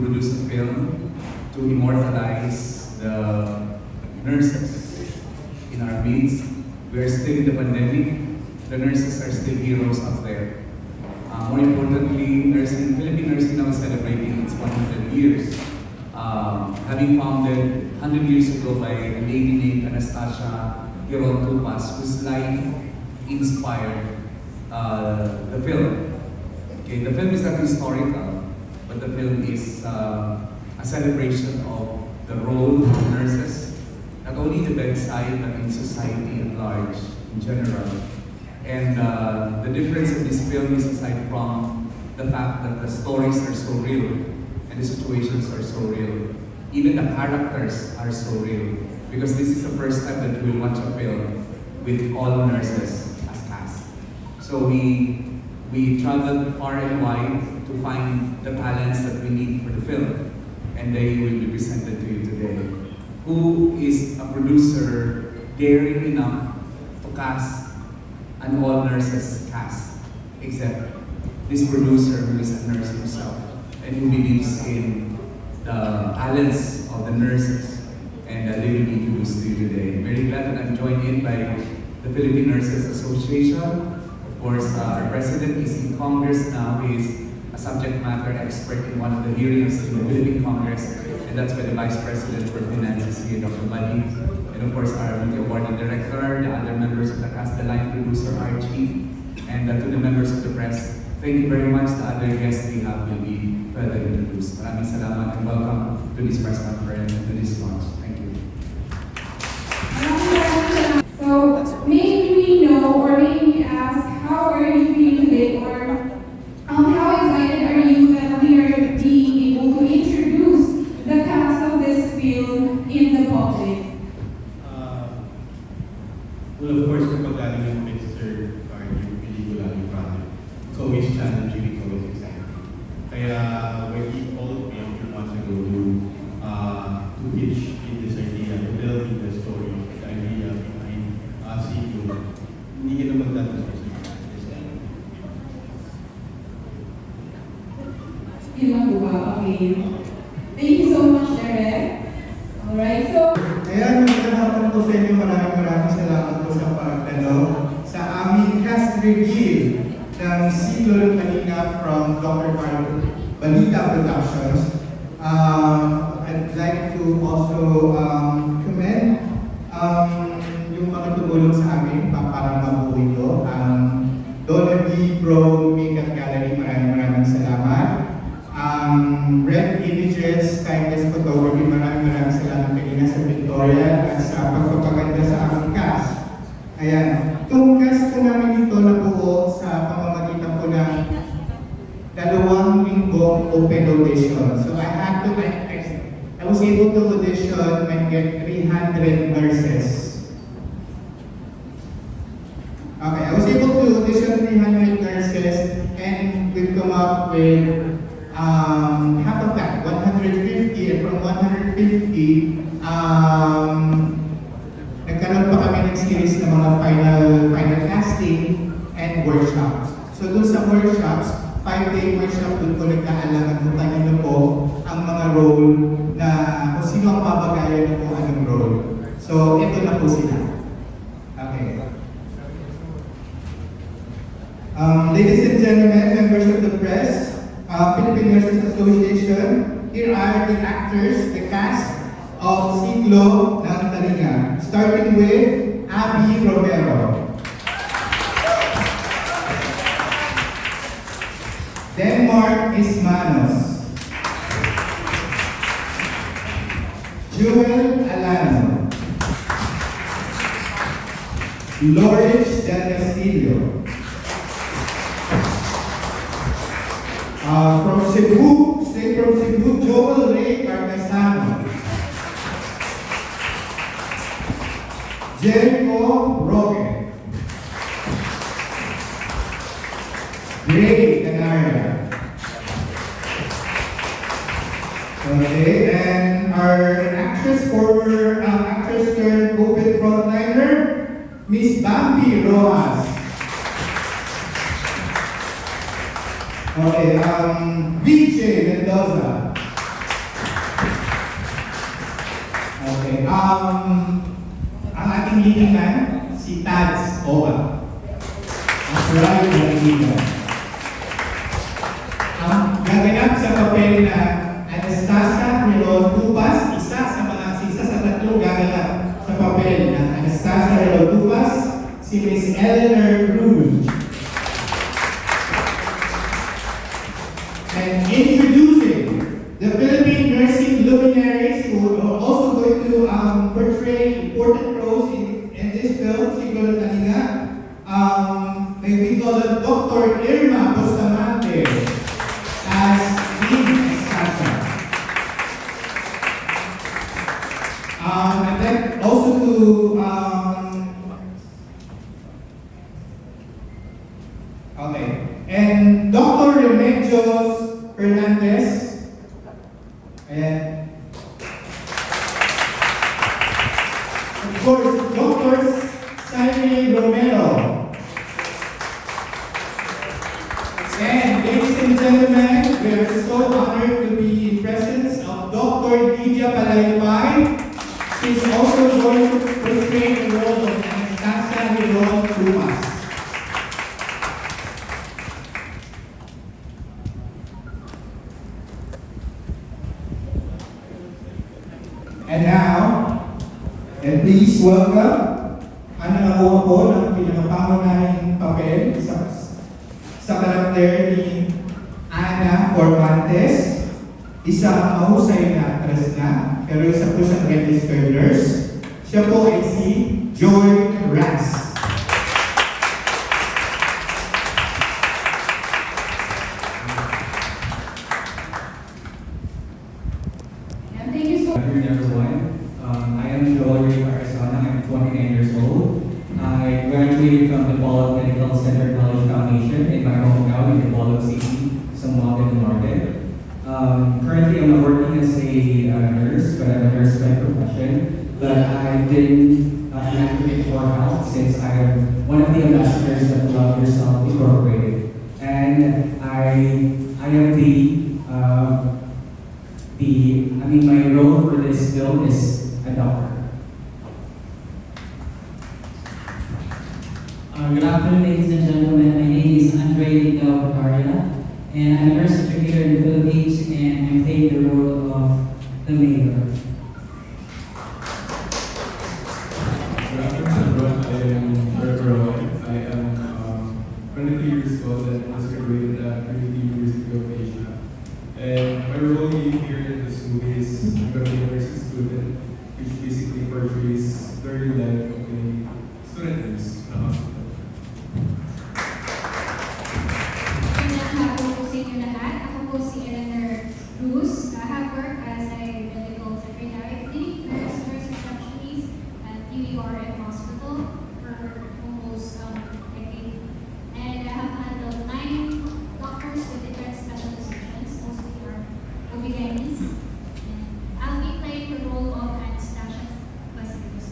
produce a film to immortalize the nurses in our midst. We are still in the pandemic. The nurses are still heroes out there. More importantly, Philippine nursing now is celebrating its 100 years. Having founded 100 years ago by a lady named Anastasia Tupas, whose life inspired the film. Okay, the film is not historical, but the film is a celebration of the role of nurses, not only the bedside, but in society at large, in general. And the difference of this film is, aside from the fact that the stories are so real and the situations are so real, even the characters are so real. Because this is the first time that we'll watch a film with all nurses as cast. So we traveled far and wide to find the talents that we need for the film, and they will be presented to you today. Who is a producer daring enough to cast an all-nurses cast, except this producer who is a nurse himself and who believes in the talents of the nurses, and they will be introduced to you today. I'm very glad that I'm joined in by the Philippine Nurses Association. Of course, our president is in Congress now. He is a subject matter expert in one of the hearings in the Philippine Congress, and that's why the Vice President for Finance is here, Dr. Balita. And of course, our movie awarding director, the other members of the cast, the line producer, Archie, and to the members of the press, thank you very much. The other guests we have will be further introduced. Maraming salamat and welcome to this press conference and to this launch. Thank you. So, may we know or may we ask, how are you feeling today, or how excited are you that we are being able to introduce the cast of this film in the public? Well, of course, kapag galing yung picture or yung pelikula yung project, it's always challenging, it's always exciting. Kaya when we all came a few months ago to pitch in this idea, to delve in the story, the idea behind SIGLO, hindi ka naman dapat sa Yun lang po ba? Okay. Thank you so much, Derek. Alright, so... Ayan, magandang hapon po sa inyo. Maraming salamat po sa pagdalo sa aming cast review ng SIGLO KALINGA from Dr. Balita Productions. I'd like to also commend yung mga tumulong sa amin para mabuo ito. Dolly Pro Makeup Gallery, maraming salamat. Red Images, Timeless Photography, maraming salamat kanina sa Victoria at sa pagpapaganda sa aming cast. Ayan, itong cast po namin dito nabuo sa pamamagitan po ng 2 linggong open audition. So I was able to audition and get 300 nurses. Okay, I was able to audition 300 nurses, and we've come up with half of that, 150, and from 150, nagkaroon pa kami ng series ng mga final casting and workshops. So dun sa workshops, 5-day workshop, dun ko nagkaalangan kung kanino po ang mga role na kung sino ang mabagayan na po anong role. So ito na po sila. Okay. Ladies and gentlemen, members of the press, Philippine Nurses Association, here are the actors, the cast of SIGLO ng KALINGA. Starting with Abby Romero. Denmark Ismanos. Jewel Alano. Lourdes Del Castillo. From Cebu, straight from Cebu, Joel Ray Carcasano. Jericho Roque. Gray Canaria. Okay, and our former actress turned COVID frontliner, Miss Bambi Rojas. Okay, VJ Mendoza. ang ating leading man, si Tads Oba. Ang right na leading. Ang gaganap sa papel na Anastasia Relon Tupas, isa sa tatlong gaganap sa papel na Anastasia Relon Tupas, si Miss Eleanor Cruz. And introducing the Philippine nursing luminaries who are also going to portray important roles in this film, SIGLO KALINGA. May we call it Dr. Irma Bustamante as lead Anastasia. And then also to okay. And Dr. Remedios Hernandez. And of course, Dr. Simon Romero. And ladies and gentlemen, we are so honored to be in presence of Dr. Lydia Palaypay. She's also going to portray the role of Anastasia Relon Tumas. And now, and please welcome ang nakakuha po ng pinakapangunahing papel sa karakter ni Ana Formantes, isang mahusay na actress na, pero isa po siyang registered nurse. Siya po ay si Joy Ras. Thank you so Good afternoon, everyone. I am Joel Arizona. I'm 29 years old. I graduated from the Bacolod Medical Center College Foundation in my hometown in Bacolod City, Zamboanga del Norte. Currently, I'm not working as a nurse, but I'm a nurse by profession. But I've been an advocate for health since I am one of the ambassadors of Love Yourself Incorporated. And I am my role for this film is a doctor. Good afternoon, ladies and gentlemen. My name is Andre Gautaria, and I'm a nurse educator in the Philippines, and I'm playing the role of the mayor. Good afternoon, everyone. I am Trevor Roy. I am 23 years old and was graduated at Trinity University of Asia. And my role here in this movie is I'm going to be a nursing student, which basically portrays the real life of a student nurse in a hospital. Magandang po sa inyo lahat. Ako po si Eleanor Cruz. I have worked as a medical secretary, nurse receptionist at UERM Hospital for almost a decade. And I have handled 9 doctors with different specializations, mostly are OB-GYNs. And I'll be playing the role of Anastasia Basilos.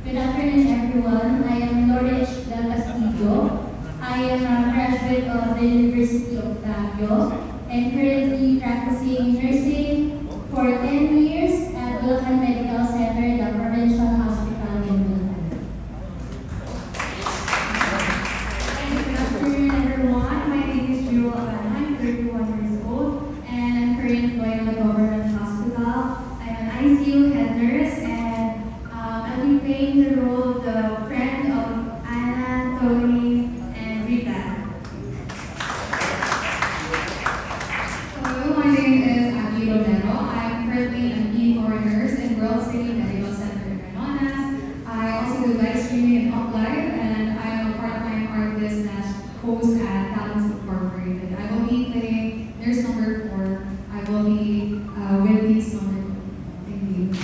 Good afternoon, everyone. I am Lourdes Del Castillo. I am a graduate of the University of Baguio and currently practicing nursing for 10 years at Bulacan Medical Center, the provincial hospital in Bulacan. Good afternoon, everyone. My name is Jewel Abana. I'm 31 years old and I'm currently employed in the government hospital. I'm an ICU head nurse and I'll be playing the role of the friend of Anna, Tony, and Rita. Hello, my name is Abby Romero. I'm currently an ER nurse in World City Medical Center in Manonas. I also do live streaming and uplive, and I am a part-time artist / host at Talents Incorporated. I will be playing nurse number 4. I will be Wendy's number 2. Thank you.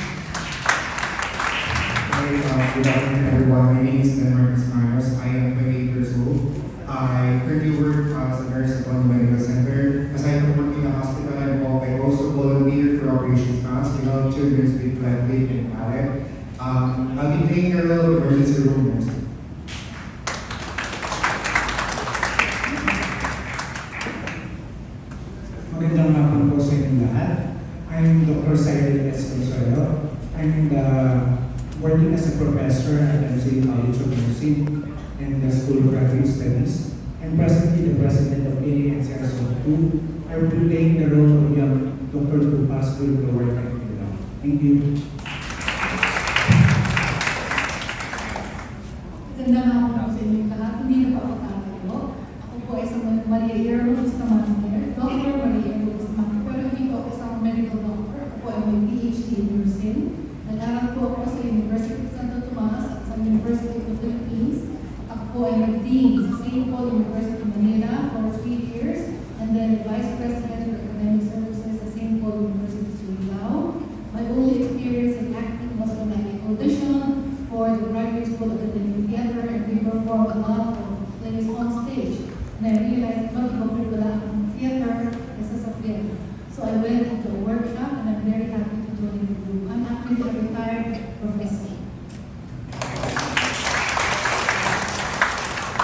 Good afternoon, everyone. My name is Marcus Manos. I am 28 years old. I currently work as a nurse at one medical center. Aside from working in a hospital, I also volunteer for operations funds to help children with Glendick and Mallet. I'll be playing the role of emergency room nurse. Okay, Magandang hapon po sa inyong lahat. I'm Dr. SIGLO. I'm working as a professor at MCA College of Nursing in the School of Graduate Studies. I'm presently the president of ANCR Zone 2. I will be playing the role of young Dr. Tupas with the work at Mendoza. Thank you. Magandang hapon po sa inyong lahat. Hindi na po ako tatayo. Ako po ay isang Maria Irma Bustamante, Dr. Maria Irma Bustamante. Pero hindi po ako isang medical doctor. Ako po ay may PhD in nursing. Nag-aral po ako sa University of Santo Tomas at sa University of the Philippines. Ako po ay nag-dean sa St. Paul University of Manila for 3 years and then vice president for academic services sa St. Paul University of SIGLO. My only experience in acting was when I auditioned for the graduate school academic theater and we performed a lot of plays on stage. And I realized mag-compare wala akong theater kaysa sa film. So I went into a workshop and I'm very happy to join the group. I'm actually a retired professor.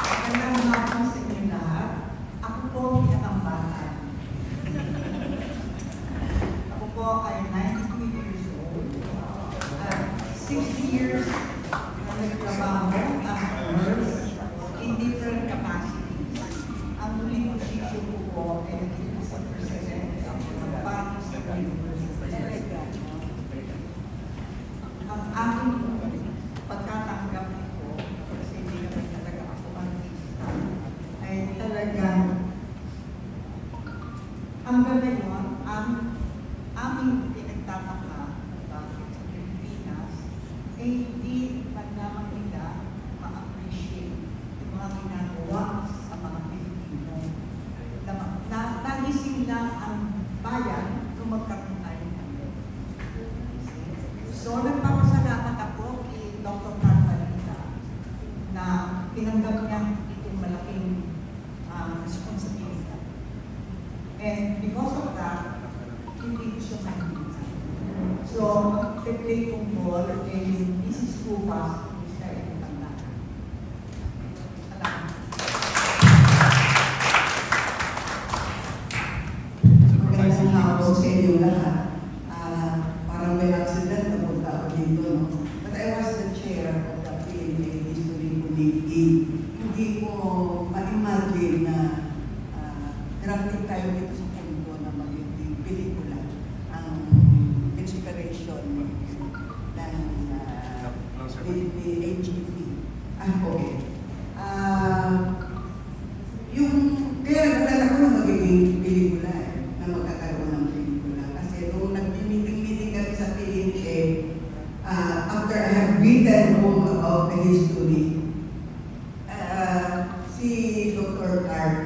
Magandang hapon sa inyo lahat. Ako po pinakambata. Ako po ay 92 years old. At 60 years na nagtrabaho as a nurse in different capacities. Ang huling posisyon ko po ay naging sa president ng Balita sa University. Ang aking pagkatanggap ko, kasi hindi naman talaga ako artista, ay talagang hanggang ngayon, aming pinagtataka bakit sa Pilipinas, ay hindi man lamang nila ma-appreciate yung mga ginagawa sa mga Pilipino. Nagising lang ang bayan nung magkaroon tayo ng So, nagpapasalamat ako kay Dr. Balita na pinanggap niya itong malaking responsibility. And because of that, hindi ko siya mahigitan. So, mag-play kong ball kay Mrs. Tupas, siya ay matanda. Salamat. Magandang hapon sa inyo lahat. Parang may accident na punta ako dito, no? But I was the chair of the PNA History Committee. Hindi ko ma-imagine na drafting tayo dito sa punto na magiging pelikula ang inspiration ng HEP. Okay. Kaya nalala ko na magiging pelikula na magkakaroon ng pelikula. Kasi nung nag-meeting kami sa PNA, after I have written all about the history, si Dr. Clark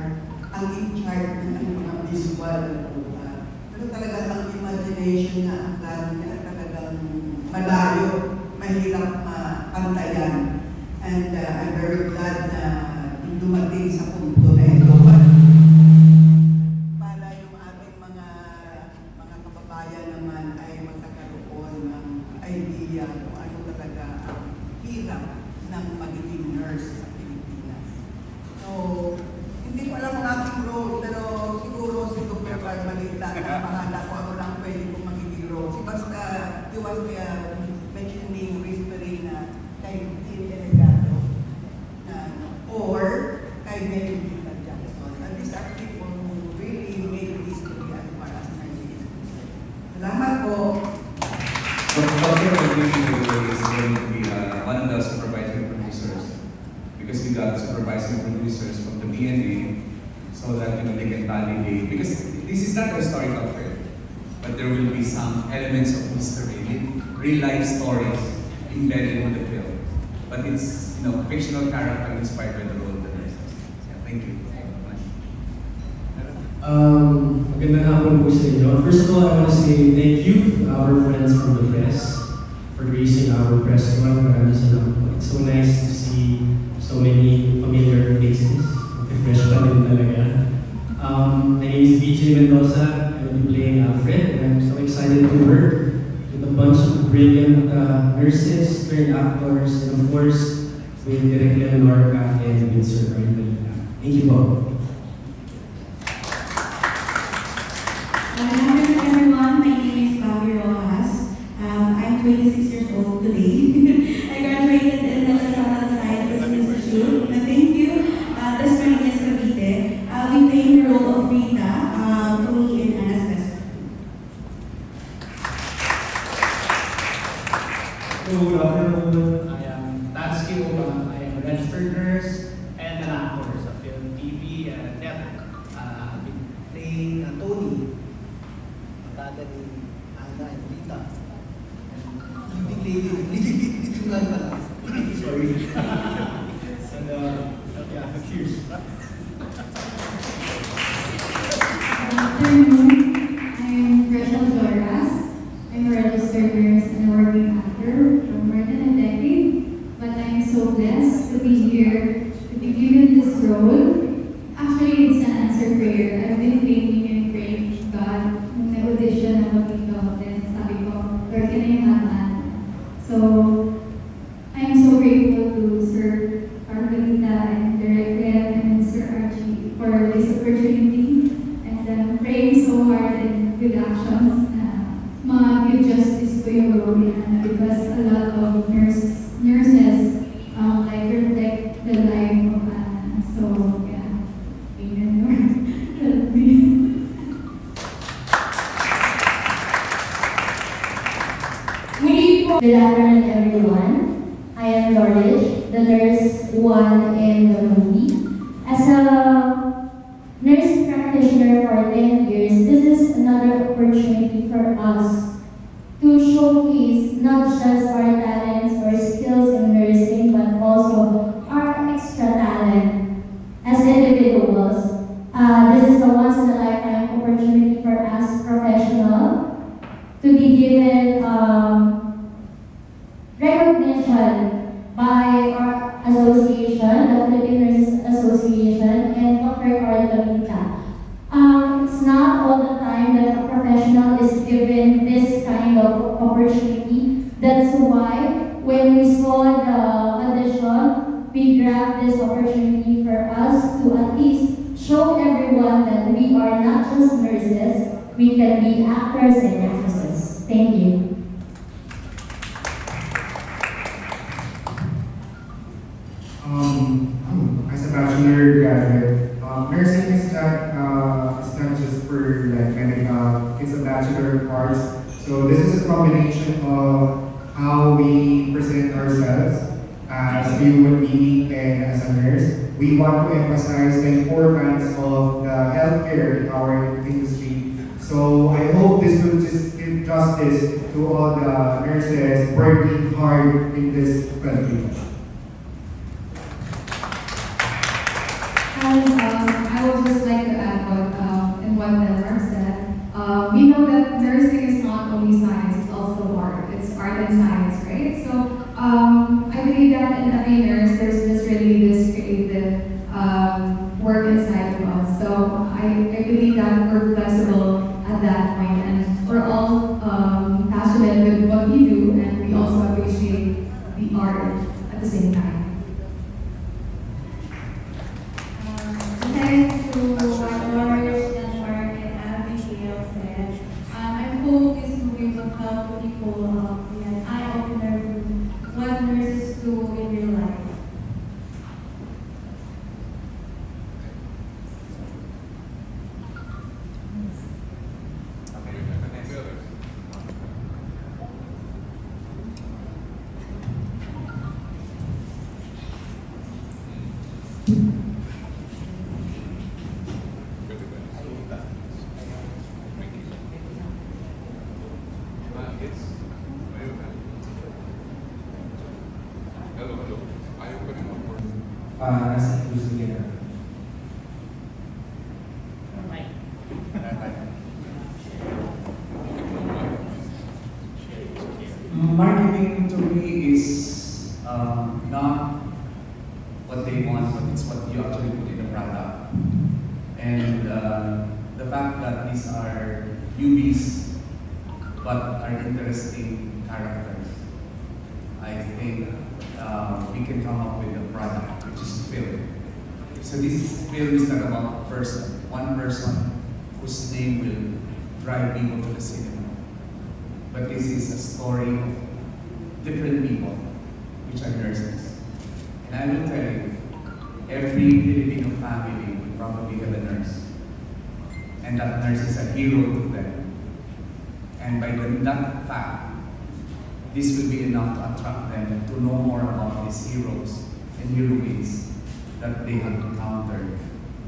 ang in-charge ng mga visual. Pero talagang ang imagination na ang plano niya talagang malayo, mahirap mapantayan. And I'm very glad na dumating sa punto na ito. Para yung ating mga kababayan naman ay magkakaroon ng idea kung ano talaga ang hirap ng magiging nurse sa Pilipinas. So, hindi ko alam ang aking role, pero siguro si Dr. Balita na bahala ko ako lang pwede kong magiging role. Si basta, he was mentioning, whispering na kay Delegado or kay Balita Jackson. And these are people who really made history as far as nursing is concerned. Salamat po. So, Dr. Balita is going to be one of the supervising producers because we got supervising producers from the BNA so that they can validate, because this is not a historical film, but there will be some elements of history, real life stories embedded in the film. But it's fictional character inspired by the role of the nurses. Yeah, thank you. Magandang hapon po sa inyo. First of all, I want to say thank you to our friends from the press for gracing our press club. Maraming salamat po. It's so nice to see so many familiar faces. Fresh pa din talaga. My name is Mendoza. I will be playing Alfred, and I'm so excited to work with a bunch of brilliant nurses, trained actors, and of course, with Director Lorca and with Sir Balita. Thank you po. Hello everyone, my name is Bobby Rojas. I'm 26 years old today. I graduated in the Mendoza Science Institute. Thank you. This my name is Cavite. I'll be playing the role of Rita, Tony in Anna's best friend. Good afternoon. I am Tansky Oban. I am a registered nurse and an actor sa film, TV, and network. I've been playing Tony, barkada ni Anna and Rita. And leading man pala. Sorry. And yeah, cheers. Good afternoon. I'm Rachel Doras. I'm a registered nurse and a working actor for more than a decade. But I'm so blessed to be here, to be given this role. Actually, it's an answered prayer. I've been thinking and praying to God nung na-audition ako dito. Then sabi ko, Lord, can I have that? So, I'm so grateful to Sir Balita and Direct Len and Sir Archie for this opportunity. And praying so hard and good actions na ma-give justice to yung role ni Anna because a lot of nurses like reflect the life of Anna. So, yeah. Amen, Lord. Help me. Good afternoon, everyone. I am Lorish, the nurse one in the movie. As a nurse practitioner for 10 years, this is another opportunity for us to showcase not just our talents or skills in nursing, but also our extra talent as individuals. This is a once-in-a-lifetime opportunity for us professionals to be given recognition by our association, the Philippine Nurses Association, and Dr. Balita. It's not all the time that a professional is given this kind of opportunity. That's why when we saw the audition, we grabbed this opportunity for us to at least show everyone that we are not just nurses, we can be actors and actresses. Thank you. As a bachelor graduate, nursing is not just for like medical, it's a bachelor of arts. So this is a combination of how we present ourselves as human being and as a nurse. We want to emphasize the importance of the healthcare in our industry. So I hope this will just give justice to all the nurses working hard in this country. I would just like to add what Delmar said. We know that nursing is not only science, it's also art. It's art and science, right? So I believe that in every nurse, there's just really this creative work inside of us. So I believe that we're flexible at that point, and we're all passionate with what we do, and we also appreciate the art at the same time. Thanks to what Lawrence and Mark and Abigail said. I hope this movie will help people be an eye-opener to what nurses do in real life. Nasa gusto niya. Marketing to me is not what they want, but it's what you actually put in the product. And the fact that these are newbies but are interesting characters, I think we can come up with a product which is film. So this film is not about a person, one person whose name will drive people to the cinema. But this is a story of different people, which are nurses. And I will tell you, every Filipino family will probably have a nurse. And that nurse is a hero to them. And by that fact, this will be enough to attract them to know more about these heroes and heroines that they have encountered.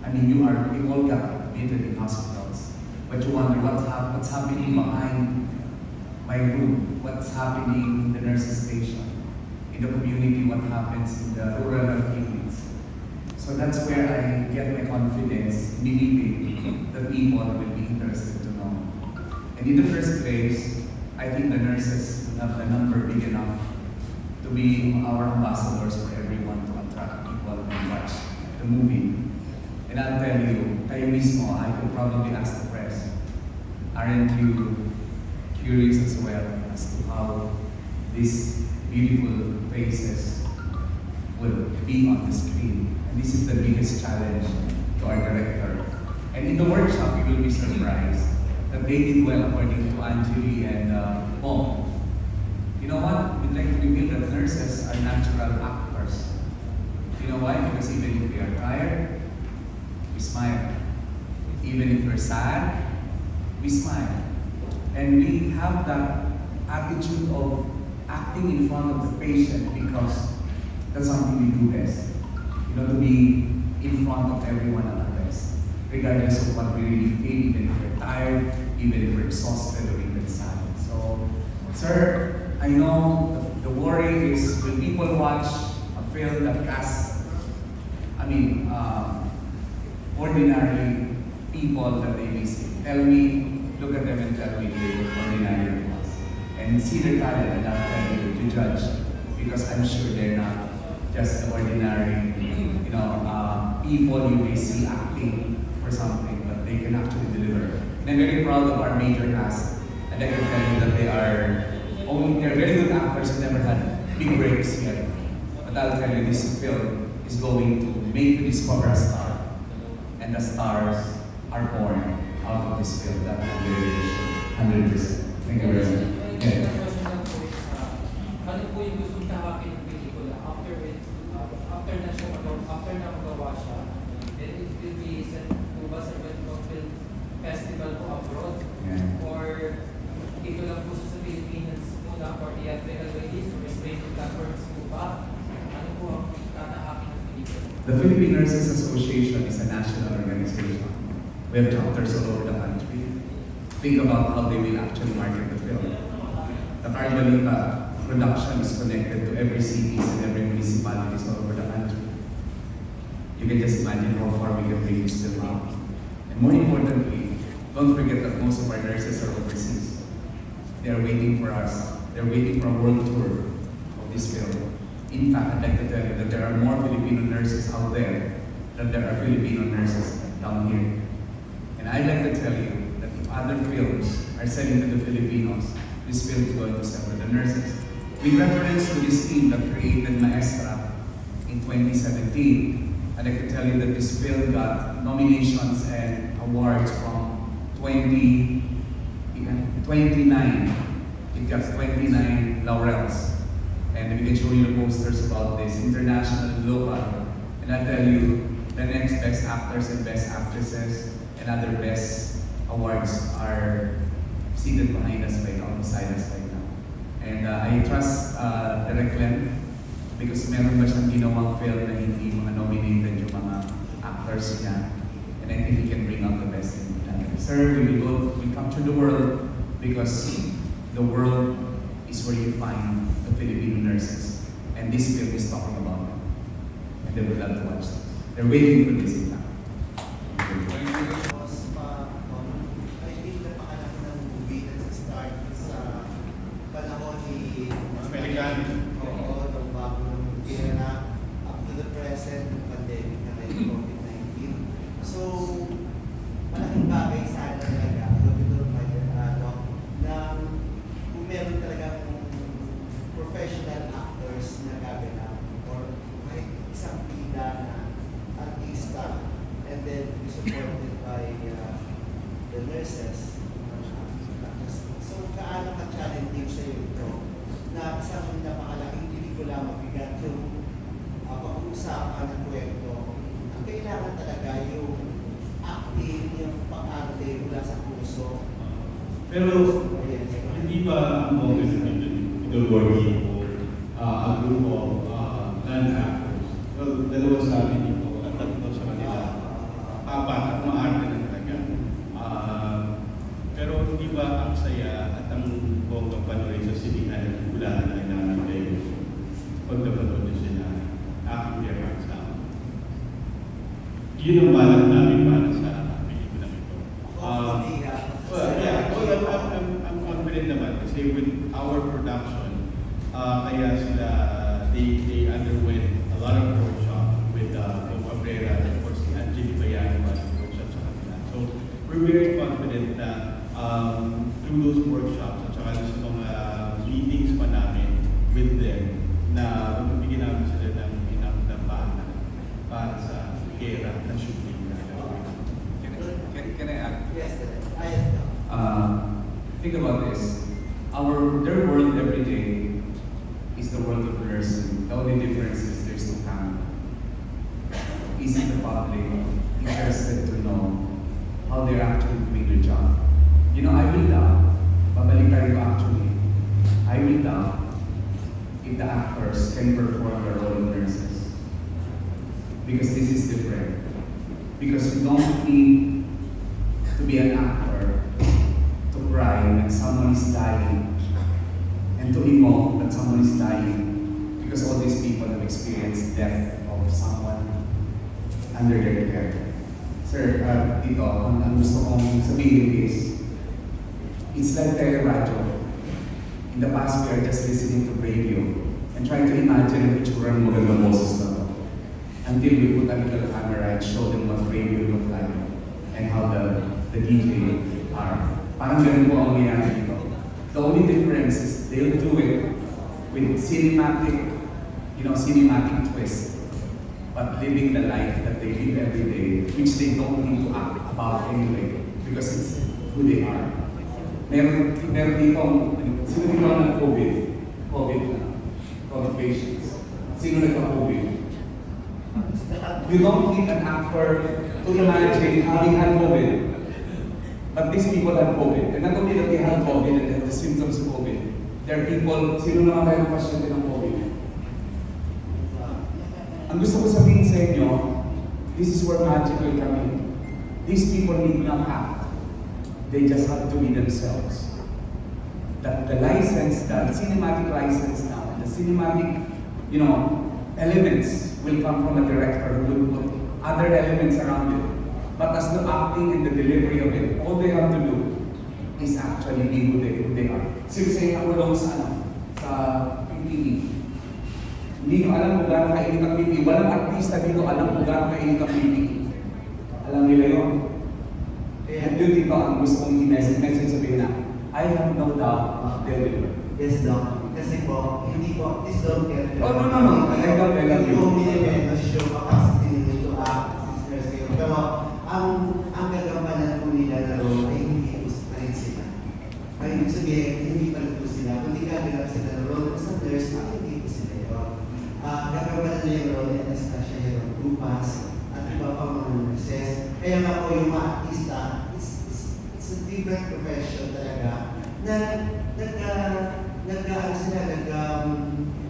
I mean, we all got admitted in hospitals, but you wonder what's happening behind my room, what's happening in the nurses' station, in the community, what happens in the rural health units. So that's where I get my confidence, believing that people will be interested to know. And in the first place, I think the nurses have the number big enough to be our ambassadors for everyone to attract people and watch the movie. And I'll tell you, kayo mismo, I could probably ask the press, aren't you curious as well as to how these beautiful faces will be on the screen? And this is the biggest challenge to our director. And in the workshop, you will be surprised that they did well according to Anjali and Mom. You know what? We'd like to reveal that nurses are natural actors. You know why? Because even if we are tired, we smile. Even if we're sad, we smile. And we have that attitude of acting in front of the patient because that's something we do best. You know, to be in front of everyone at our best, regardless of what we really feel, even if we're tired, even if we're exhausted or even sad. So, sir, I know the worry is when people watch a film that casts, ordinary people that they may see. Tell me, look at them and tell me they're ordinary people. And see their talent and not tell you to judge, because I'm sure they're not just the ordinary, people you may see acting for something, but they can actually deliver. And I'm very proud of our major cast, and I can tell you that they're very good actors who never had big breaks yet. But I'll tell you, this film is going to make you discover a star. And the stars are born out of this film. That I'm very 100%. Thank you very much. Yeah. Ano po yung gustong tawakin ng pelikula after na magawa siya, then it will be sent to Basabueno Film Festival po abroad, or ito lang po siya sa Pilipinas muna for theatrical release or streaming platforms po ba? Ano po ang tatahakin ng pelikula? The Philippine Nurses Association is a national organization. We have chapters all over the country. Think about how they will actually market the film. The Balita production is connected to every cities and every municipalities all over the country. You can just imagine how far we can bring this film out. And more importantly, don't forget that most of our nurses are overseas. They are waiting for us. They're waiting for a world tour of this film. In fact, I'd like to tell you that there are more Filipino nurses out there than there are Filipino nurses down here. And I'd like to tell you that if other films are selling to the Filipinos, this film is going to sell for the nurses. With reference to this team that created Maestra in 2017, I'd like to tell you that this film got nominations and awards from 29. It got 29 laurels. And we can show you the posters about this, international and local. And I'll tell you, the next best actors and best actresses and other best awards are seated behind us right now, beside us right now. And I trust Direk Len, because meron ba siyang ginawang film na hindi mga nominated yung mga actors niya. And I think he can bring out the best in them. Sir, we capture the world because the world is where you find the Filipino nurses. And this film is talking about them. And they would love to watch this. They're waiting for this in time. Professional actors na gaganap or kahit isang bida na artista, and then be supported by the nurses, Pero, hindi ba ang mga ideology o a group of non-actors? Well, dalawa sabi dito, at tatlo sa kanila, apat at maarte na talaga. Pero hindi ba ang saya at ang bonggang panorin sa sinihan mula na namin kayo pag napanood nyo sila aking their sa yun ang balak namin para sa pelikula ito. I'm confident naman kasi with our production, kaya sila, they underwent a lot of workshop with Cabrera and of course Angelique Bayan workshop sa kanila. So we're very confident na through those workshops at saka sa mga meetings pa namin with them na mabibigyan namin sila ng enough na bana para sa kera na shooting na Can I add? Yes, Think about this. Their world every day is the world of nursing. The only difference is there's no camera. Isn't the public interested to know how they're actually doing their job? You know, I will doubt, Balita actually, I will doubt if the actors can perform their role of nurses. Because this is different. Because you don't need to be an actor to cry when someone is dying and to emote that someone is dying, because all these people have experienced death of someone under their care. Sir, dito, ang gusto kong sabihin is, it's like teleradyo. In the past, we are just listening to radio and trying to imagine which run magandang boses na to. Until we put a little camera and show them what radio look like and how the DJ are. Parang ganun po ang nangyayari dito. The only difference is they'll do it with cinematic twist, but living the life that they live every day, which they don't need to act about anyway, because it's who they are. Meron dito, sino dito ang COVID patients? Sino nagpa-COVID? You don't need an actor to imagine having had COVID. But these people have COVID. And not only that they have COVID and have the symptoms of COVID, there are people, sino naman kayo pasyente ng COVID? Ang gusto ko sabihin sa inyo, this is where magic will come in. These people need not act. They just have to be themselves. That the license, the cinematic license now, the cinematic, elements will come from a director who will put other elements around it. But as the acting and the delivery of it, all they have to do is actually be who they are. Seriously, ako lang sa PPE. Hindi nyo alam kung gano'ng kainit ang PPE. Walang artista dito alam kung gano'ng kainit ang PPE. Alam nila yun. And yun dito ang gusto kong i-message sabihin na, I have no doubt they'll do it. Yes, Doc. Kasi po, hindi po, please don't get it. Oh, no. I don't Hindi po minibigay na show capacity nito pero ang gagampanan po nila na role ay hindi po pa rin sila. Ay ibig sabihin, hindi pa rin po sila. Kundi gagawa sila ng role sa nurse, hindi po sila yun. Gagampanan nila yung role ni Anastasia yung Lupas at iba pa mga nurses. Kaya nga po yung mga artista, it's a different profession talaga na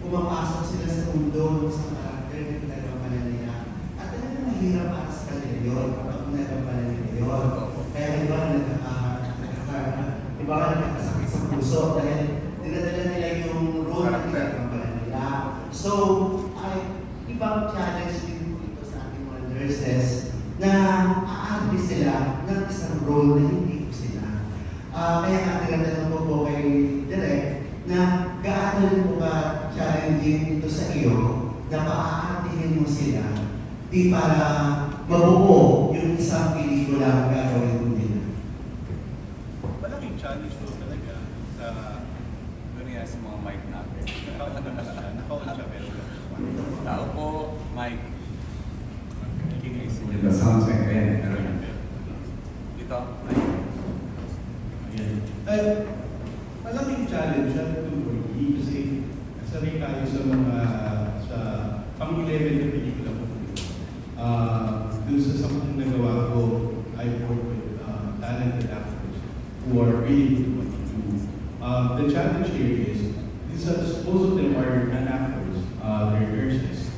pumapasok sila sa mundo sa karakter na pinagampanan nila. At talagang mahirap para sa kanila yun kapag pinagampanan nila yun. Kaya iba nagkakasakit sa puso dahil dinadala nila yung role na pinagampanan nila. So, ibang challenge din po ito sa ating mga nurses na aarti sila ng isang role na hindi po sila. Kaya nga tinatanong po kay Direk na gaano rin po ba challenging ito sa iyo na paaartihin mo sila di para mabuo yung isang pelikula ang gagawin mo nila. Malaking challenge to talaga sa Ganyan sa mga mic natin. nakaon siya pero Tao po, mic. The sound check din. Dito, mic. Malaking challenge siya tuloy kasi sanay tayo sa mga pang-11 na pelikula ko. Dun sa 10 nagawa ko, I work with talented actors. who are really good at what they do. The challenge here is, most of them are non-actors, they're nurses.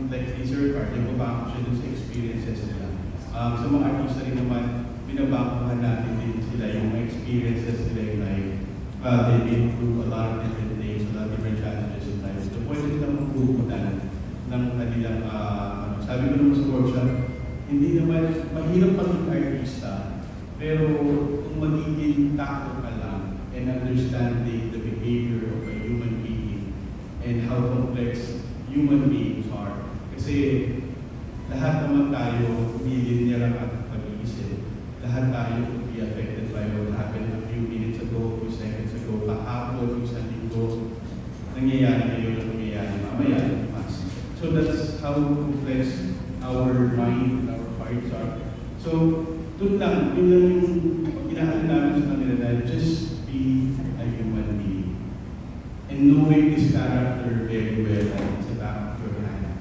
Like these are part, nababako siya dun sa experiences nila. Sa mga artista rin naman, binabakuhan natin din sila yung experiences nila in life. They've been through a lot of different things, a lot of different challenges in life. So pwede silang magbubutan ng kanilang, sabi ko naman sa workshop, hindi naman, mahirap maging artista, pero kung magiging tao ka lang and understanding the behavior of a human being and how complex human beings are. Kasi lahat naman tayo, millionaire ang ating pag-iisip. Lahat tayo could be affected by what happened a few minutes ago, a few seconds ago, kahapon, isang linggo, nangyayari ngayon at nangyayari mamaya. So that's how complex our mind and our hearts are. So, yun lang yung inaano namin sa kanila na just be a human being. And knowing this character very well, it's a back of your hand.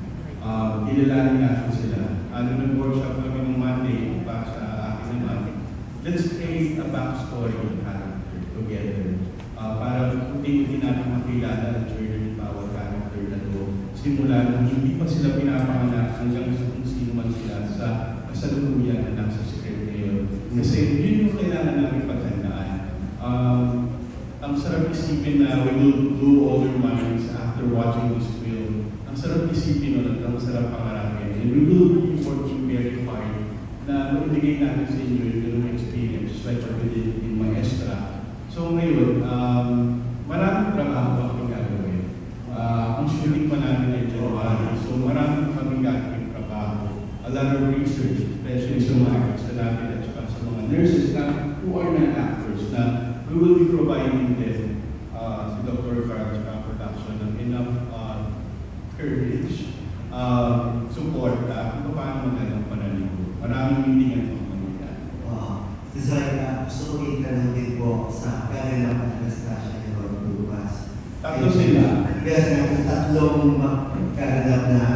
Ilalanin natin sila. Nag-workshop kami ng Monday, pa sa akin naman. Let's create a backstory of character together. Para hindi natin makilala ang journey ng bawat character na to. Simula nung hindi pa sila pinapanganak hanggang sa kung sino man sila sa kasalukuyan na nasa script ngayon. Kasi yun yung kailangan namin paghandaan. Ang sarap isipin na we will blow all your minds after watching this film. Ang sarap isipin nun at ang sarap pangarapin. And we will be working very hard na maibigay natin sa inyo yung ganung experience like what we did in Maestra. So ngayon, maraming trabaho kaming gagawin. Ang shooting pa namin ay January. So maraming kaming gagawin trabaho. A lot of research, especially sa mga artists natin at saka sa mga nurses na who are not actors na we will be providing them si Dr. Carlos production ng enough courage, support kung paano magandang panaligo. Maraming meeting at mga mangyayari. Design gusto ko itanong din po sa kagandang Anastasia ni Lord bukas. Tatlo sila. Yes, tatlong kagandang na